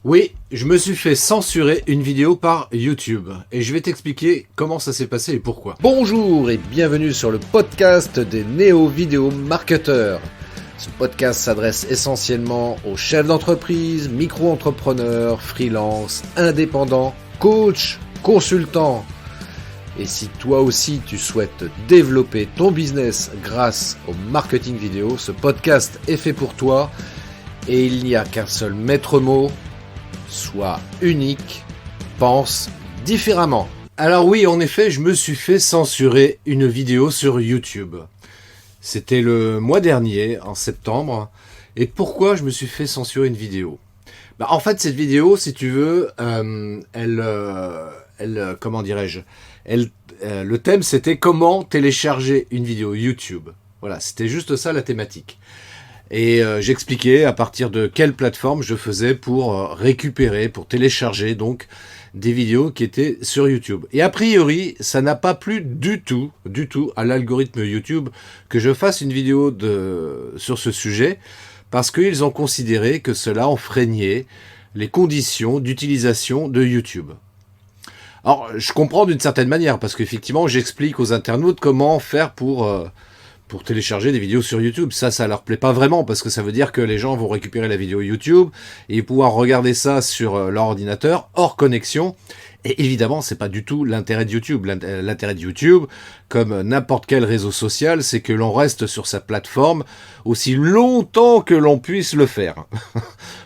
Oui, je me suis fait censurer une vidéo par YouTube et je vais t'expliquer comment ça s'est passé et pourquoi. Bonjour et bienvenue sur le podcast des néo-vidéo marketeurs. Ce podcast s'adresse essentiellement aux chefs d'entreprise, micro-entrepreneurs, freelance, indépendants, coachs, consultants. Et si toi aussi tu souhaites développer ton business grâce au marketing vidéo, ce podcast est fait pour toi et il n'y a qu'un seul maître mot: sois unique, pense différemment. Alors oui, en effet, je me suis fait censurer une vidéo sur YouTube. C'était le mois dernier, en septembre. Et pourquoi je me suis fait censurer une vidéo ? En fait, cette vidéo, si tu veux, comment dirais-je, le thème, c'était comment télécharger une vidéo YouTube. Voilà, c'était juste ça la thématique. Et j'expliquais à partir de quelle plateforme je faisais pour récupérer, pour télécharger donc des vidéos qui étaient sur YouTube. Et a priori, ça n'a pas plu du tout à l'algorithme YouTube que je fasse une vidéo sur ce sujet, parce qu'ils ont considéré que cela enfreignait les conditions d'utilisation de YouTube. Alors, je comprends d'une certaine manière, parce qu'effectivement, j'explique aux internautes comment faire pour télécharger des vidéos sur YouTube. Ça leur plaît pas vraiment, parce que ça veut dire que les gens vont récupérer la vidéo YouTube et pouvoir regarder ça sur leur ordinateur hors connexion. Et évidemment, c'est pas du tout l'intérêt de YouTube. L'intérêt de YouTube, comme n'importe quel réseau social, c'est que l'on reste sur sa plateforme aussi longtemps que l'on puisse le faire.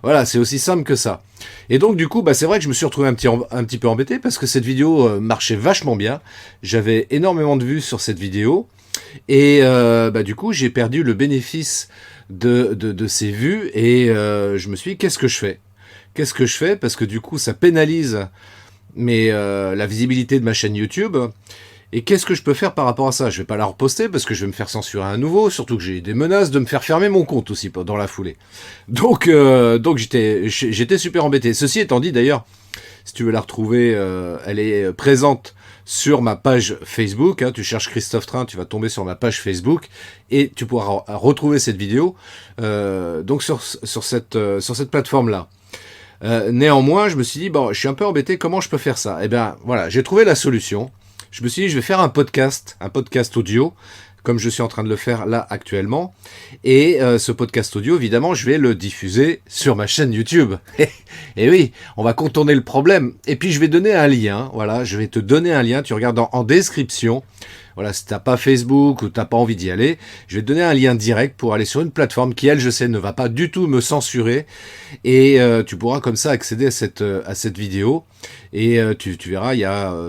Voilà, c'est aussi simple que ça. Et donc du coup, c'est vrai que je me suis retrouvé un petit peu embêté, parce que cette vidéo marchait vachement bien. J'avais énormément de vues sur cette vidéo. Et du coup, j'ai perdu le bénéfice de ces vues. Et je me suis dit, qu'est-ce que je fais ? Parce que du coup, ça pénalise la visibilité de ma chaîne YouTube. Et qu'est-ce que je peux faire par rapport à ça ? Je vais pas la reposter parce que je vais me faire censurer à nouveau, surtout que j'ai des menaces de me faire fermer mon compte aussi dans la foulée. Donc j'étais super embêté. Ceci étant dit, d'ailleurs, si tu veux la retrouver, elle est présente sur ma page Facebook. Tu cherches Christophe Train, tu vas tomber sur ma page Facebook et tu pourras retrouver cette vidéo donc sur cette plateforme-là. Néanmoins, je me suis dit, je suis un peu embêté, comment je peux faire ça ? Eh bien, voilà, j'ai trouvé la solution. Je me suis dit, je vais faire un podcast audio, comme je suis en train de le faire là actuellement. Et ce podcast audio, évidemment, je vais le diffuser sur ma chaîne YouTube. Et oui, on va contourner le problème. Et puis, je vais donner un lien. Voilà, je vais te donner un lien. Tu regardes en description. Voilà, si t'as pas Facebook ou t'as pas envie d'y aller, je vais te donner un lien direct pour aller sur une plateforme qui, elle, je sais, ne va pas du tout me censurer. Et tu pourras comme ça accéder à cette vidéo. Et tu verras,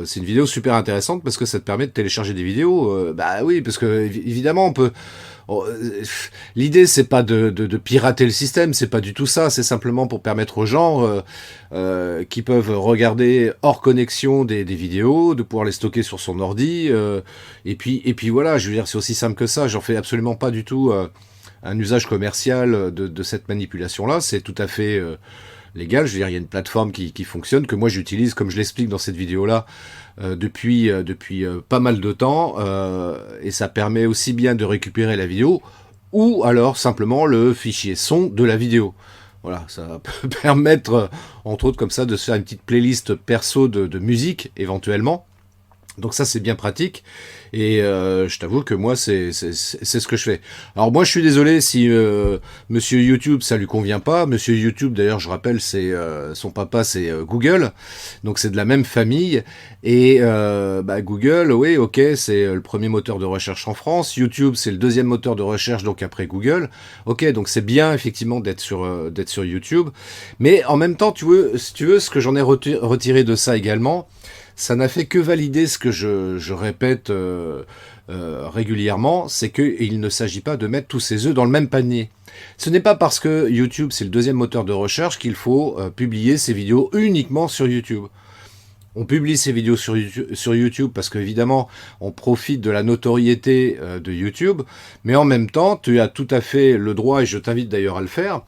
c'est une vidéo super intéressante parce que ça te permet de télécharger des vidéos. Oui, parce que évidemment, on peut. L'idée, c'est pas de pirater le système, c'est pas du tout ça. C'est simplement pour permettre aux gens qui peuvent regarder hors connexion des vidéos, de pouvoir les stocker sur son ordi. Et puis voilà, je veux dire, c'est aussi simple que ça. J'en fais absolument pas du tout un usage commercial de cette manipulation-là. C'est tout à fait légal. Je veux dire, il y a une plateforme qui fonctionne, que moi j'utilise, comme je l'explique dans cette vidéo-là, depuis pas mal de temps. Et ça permet aussi bien de récupérer la vidéo, ou alors simplement le fichier son de la vidéo. Voilà, ça peut permettre, entre autres comme ça, de se faire une petite playlist perso de musique, éventuellement. Donc ça, c'est bien pratique. Et je t'avoue que moi, c'est ce que je fais. Alors moi, je suis désolé si Monsieur YouTube, ça lui convient pas. Monsieur YouTube, d'ailleurs, je rappelle, c'est son papa, c'est Google. Donc c'est de la même famille. Et Google, oui, ok, c'est le premier moteur de recherche en France. YouTube, c'est le deuxième moteur de recherche, donc après Google. Ok, donc c'est bien, effectivement, d'être sur YouTube. Mais en même temps, si tu veux, ce que j'en ai retiré de ça également, ça n'a fait que valider ce que je répète régulièrement, c'est qu'il ne s'agit pas de mettre tous ses œufs dans le même panier. Ce n'est pas parce que YouTube, c'est le deuxième moteur de recherche, qu'il faut publier ses vidéos uniquement sur YouTube. On publie ses vidéos sur YouTube parce qu'évidemment, on profite de la notoriété de YouTube, mais en même temps, tu as tout à fait le droit, et je t'invite d'ailleurs à le faire,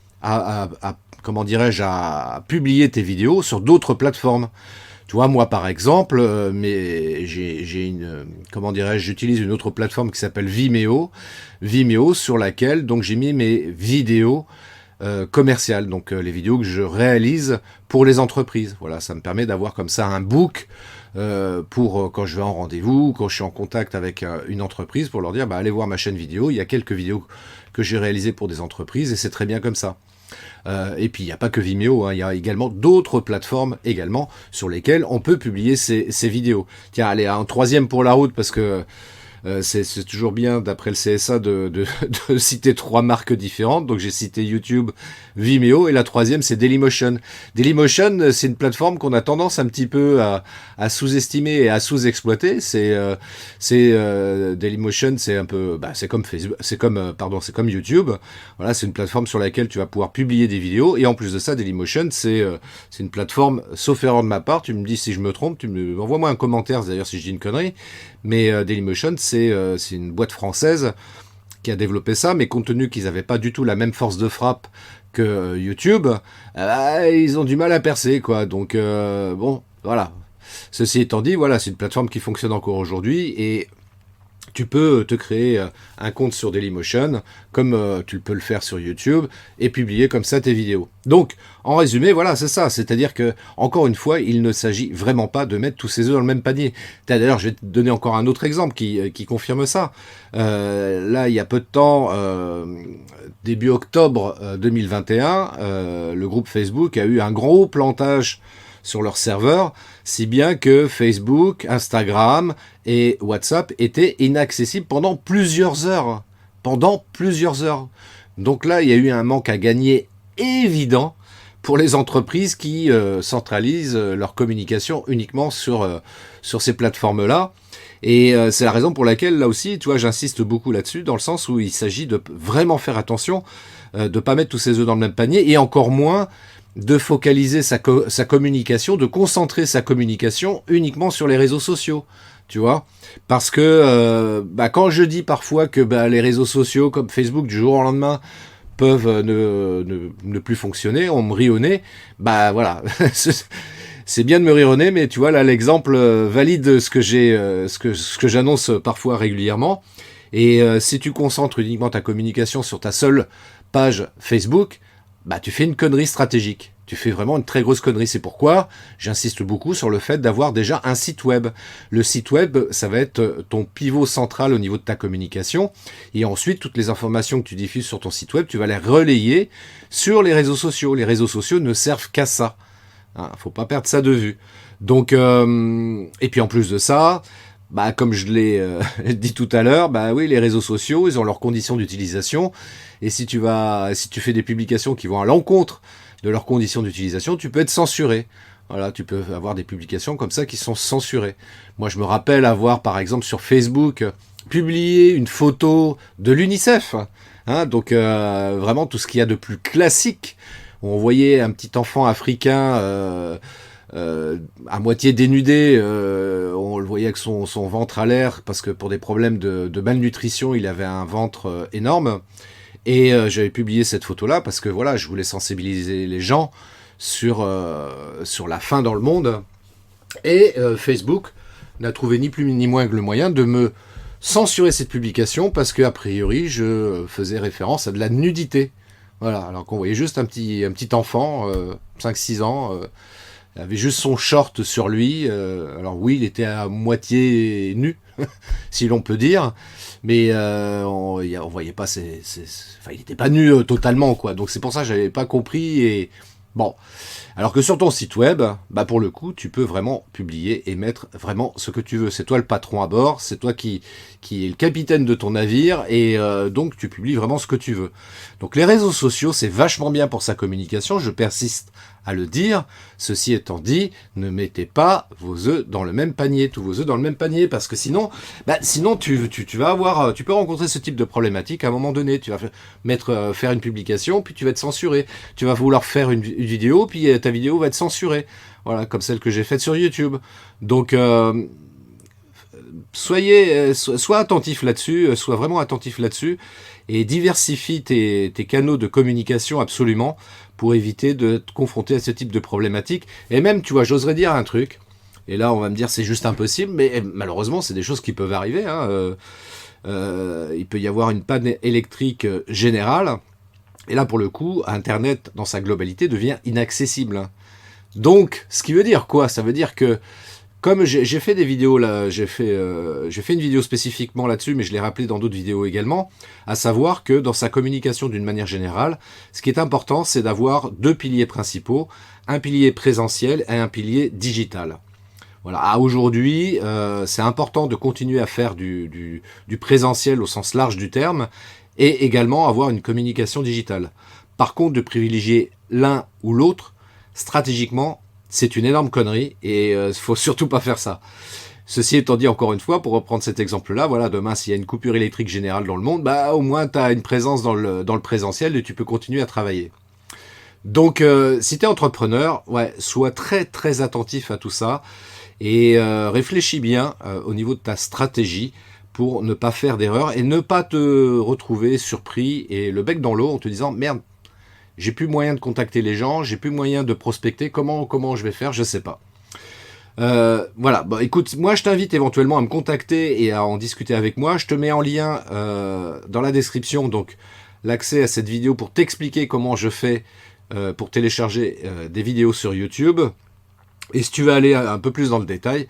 comment dirais-je, à publier tes vidéos sur d'autres plateformes. Tu vois, moi par exemple, j'utilise une autre plateforme qui s'appelle Vimeo, sur laquelle donc j'ai mis mes vidéos commerciales, donc les vidéos que je réalise pour les entreprises. Voilà, ça me permet d'avoir comme ça un book pour quand je vais en rendez-vous, quand je suis en contact avec une entreprise, pour leur dire allez voir ma chaîne vidéo, il y a quelques vidéos que j'ai réalisées pour des entreprises et c'est très bien comme ça. Et puis il n'y a pas que Vimeo, il y a également d'autres plateformes également sur lesquelles on peut publier ces vidéos. Tiens, allez, un troisième pour la route parce que c'est toujours bien, d'après le CSA, de citer 3 marques différentes. Donc j'ai cité YouTube, Vimeo, et la troisième, c'est Dailymotion. Dailymotion, c'est une plateforme qu'on a tendance un petit peu à sous-estimer et à sous-exploiter. Dailymotion, c'est un peu, c'est comme Facebook, c'est comme YouTube. Voilà, c'est une plateforme sur laquelle tu vas pouvoir publier des vidéos. Et en plus de ça, Dailymotion, c'est une plateforme, sauf erreur de ma part, tu me dis si je me trompe, envoie-moi un commentaire d'ailleurs si je dis une connerie. Mais Dailymotion, c'est une boîte française qui a développé ça, mais compte tenu qu'ils n'avaient pas du tout la même force de frappe que YouTube, ils ont du mal à percer, quoi. Donc, bon, voilà. Ceci étant dit, voilà, c'est une plateforme qui fonctionne encore aujourd'hui, et tu peux te créer un compte sur Dailymotion, comme tu peux le faire sur YouTube, et publier comme ça tes vidéos. Donc, en résumé, voilà, c'est ça. C'est-à-dire que, encore une fois, il ne s'agit vraiment pas de mettre tous ses œufs dans le même panier. D'ailleurs, je vais te donner encore un autre exemple qui confirme ça. Là, il y a peu de temps, début octobre 2021, le groupe Facebook a eu un gros plantage sur leur serveur, si bien que Facebook, Instagram et WhatsApp étaient inaccessibles pendant plusieurs heures. Donc là, il y a eu un manque à gagner évident pour les entreprises qui centralisent leur communication uniquement sur ces plateformes-là. Et c'est la raison pour laquelle, là aussi, tu vois, j'insiste beaucoup là-dessus, dans le sens où il s'agit de vraiment faire attention, de ne pas mettre tous ses œufs dans le même panier, et encore moins de focaliser sa communication, de concentrer sa communication uniquement sur les réseaux sociaux, tu vois. Parce que quand je dis parfois que les réseaux sociaux comme Facebook, du jour au lendemain, peuvent ne plus fonctionner, on me rit au nez, voilà, c'est bien de me rire au nez, mais tu vois, là, l'exemple valide ce que j'annonce parfois régulièrement. Et si tu concentres uniquement ta communication sur ta seule page Facebook, tu fais une connerie stratégique. Tu fais vraiment une très grosse connerie. C'est pourquoi j'insiste beaucoup sur le fait d'avoir déjà un site web. Le site web, ça va être ton pivot central au niveau de ta communication. Et ensuite, toutes les informations que tu diffuses sur ton site web, tu vas les relayer sur les réseaux sociaux. Les réseaux sociaux ne servent qu'à ça. Faut pas perdre ça de vue. Donc, et puis en plus de ça, comme je l'ai dit tout à l'heure, oui, les réseaux sociaux, ils ont leurs conditions d'utilisation. Et si tu fais des publications qui vont à l'encontre de leurs conditions d'utilisation, tu peux être censuré. Voilà, tu peux avoir des publications comme ça qui sont censurées. Moi, je me rappelle avoir, par exemple, sur Facebook, publié une photo de l'UNICEF. Donc, vraiment tout ce qu'il y a de plus classique. Où on voyait un petit enfant africain à moitié dénudé, on le voyait avec son ventre à l'air, parce que pour des problèmes de malnutrition, il avait un ventre énorme. Et j'avais publié cette photo-là parce que voilà, je voulais sensibiliser les gens sur la faim dans le monde. Et Facebook n'a trouvé ni plus ni moins que le moyen de me censurer cette publication parce qu'a priori, je faisais référence à de la nudité. Voilà, alors qu'on voyait juste un petit enfant, 5-6 ans, il avait juste son short sur lui. Alors oui, il était à moitié nu, si l'on peut dire. Mais on voyait pas il n'était pas nu totalement, quoi. Donc c'est pour ça que j'avais pas compris. Et bon, alors que sur ton site web, pour le coup, tu peux vraiment publier et mettre vraiment ce que tu veux. C'est toi le patron à bord, c'est toi qui est le capitaine de ton navire, et donc tu publies vraiment ce que tu veux. Donc les réseaux sociaux, c'est vachement bien pour sa communication, je persiste à le dire. Ceci étant dit, ne mettez pas vos œufs dans le même panier, tous vos œufs dans le même panier, parce que sinon tu peux rencontrer ce type de problématique à un moment donné. Tu vas faire une publication, puis tu vas être censuré. Tu vas vouloir faire une vidéo, puis ta vidéo va être censurée. Voilà, comme celle que j'ai faite sur YouTube. Donc sois attentif là-dessus, sois vraiment attentif là-dessus, et diversifie tes canaux de communication absolument, pour éviter de te confronter à ce type de problématique. Et même, tu vois, j'oserais dire un truc, et là on va me dire c'est juste impossible, mais malheureusement c'est des choses qui peuvent arriver. Il peut y avoir une panne électrique générale, Et là, pour le coup, Internet, dans sa globalité, devient inaccessible. Donc, ce qui veut dire quoi? Ça veut dire que, comme j'ai fait des vidéos là, j'ai fait une vidéo spécifiquement là-dessus, mais je l'ai rappelé dans d'autres vidéos également, à savoir que dans sa communication d'une manière générale, ce qui est important, c'est d'avoir 2 piliers principaux, un pilier présentiel et un pilier digital. Voilà, aujourd'hui, c'est important de continuer à faire du présentiel au sens large du terme, et également avoir une communication digitale. Par contre, de privilégier l'un ou l'autre, stratégiquement, c'est une énorme connerie et faut surtout pas faire ça. Ceci étant dit, encore une fois, pour reprendre cet exemple-là, voilà, demain, s'il y a une coupure électrique générale dans le monde, bah au moins tu as une présence dans le présentiel et tu peux continuer à travailler. Donc, si tu es entrepreneur, ouais, sois très très attentif à tout ça et réfléchis bien au niveau de ta stratégie pour ne pas faire d'erreur et ne pas te retrouver surpris et le bec dans l'eau en te disant merde, j'ai plus moyen de contacter les gens, j'ai plus moyen de prospecter, comment je vais faire, je sais pas. Voilà, bah écoute, moi je t'invite éventuellement à me contacter et à en discuter avec moi. Je te mets en lien dans la description donc l'accès à cette vidéo pour t'expliquer comment je fais pour télécharger des vidéos sur YouTube. Et si tu veux aller un peu plus dans le détail,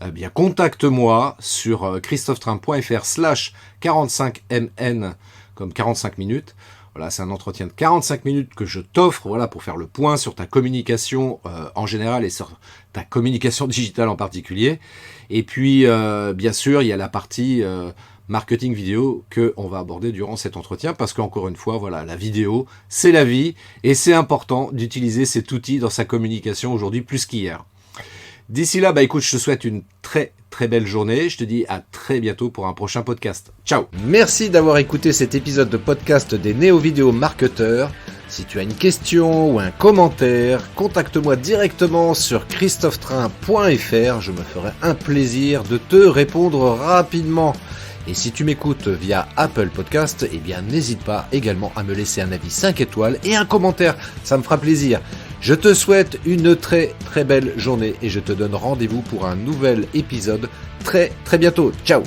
eh bien, contacte-moi sur christophetrain.fr/45mn, comme 45 minutes. Voilà, c'est un entretien de 45 minutes que je t'offre, voilà, pour faire le point sur ta communication en général et sur ta communication digitale en particulier. Et puis, bien sûr, il y a la partie marketing vidéo que on va aborder durant cet entretien parce qu'encore une fois, voilà, la vidéo, c'est la vie et c'est important d'utiliser cet outil dans sa communication aujourd'hui plus qu'hier. D'ici là, bah écoute, je te souhaite une très très belle journée. Je te dis à très bientôt pour un prochain podcast. Ciao! Merci d'avoir écouté cet épisode de podcast des Néo-Vidéo Marketeurs. Si tu as une question ou un commentaire, contacte-moi directement sur christophetrain.fr. Je me ferai un plaisir de te répondre rapidement. Et si tu m'écoutes via Apple Podcast, eh bien n'hésite pas également à me laisser un avis 5 étoiles et un commentaire. Ça me fera plaisir. Je te souhaite une très très belle journée et je te donne rendez-vous pour un nouvel épisode très très bientôt. Ciao!